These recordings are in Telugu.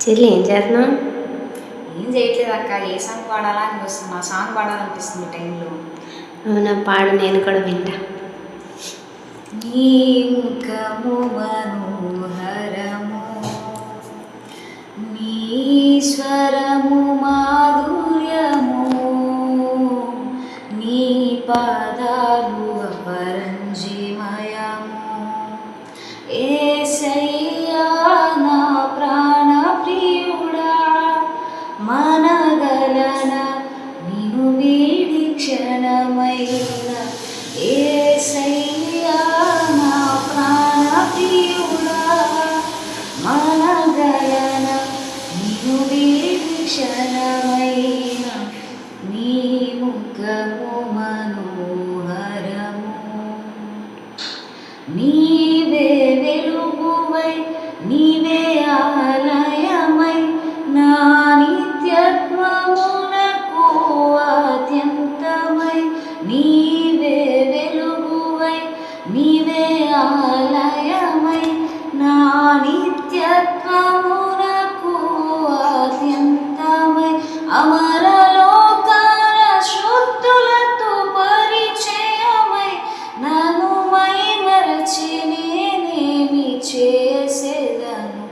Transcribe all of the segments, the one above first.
చెల్లి ఏం చేస్తున్నావు? ఏం చేయట్లేదు అక్క. ఏ సాంగ్ పాడాలా అని వస్తుంది. ఆ సాంగ్ పాడాలనిపిస్తుంది టైంలో. అవునా, పాడు, నేను కూడా వింటా. నీ ముఖము మనోహరము, నీ స్వరము మాధుర్యము, నీ పాదాలు అపరంజిమయము. యేసయ్యా నా ప్రాణ ప్రియుడా, మనగలన నిన్ను వీడి క్షణమైన. యేసయ్యా నా ప్రాణ ప్రియుడా, మనగలన నిన్ను వీడి క్షణమైన. నీ ముఖము మనోహరము, నీవే వెలుగువై, నీవే ఆలయమై, నా నిత్యత్వమునకు ఆద్యంతమై. నీవే వెలుగువై, నీవే ఆలయమై, నా నిత్యత్వమునకు ఆద్యంతమై. అమరలోకాల శృతులతో పరిచయమై, నన్ను మై మరచి నేనేమి చేసేదను.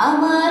అమర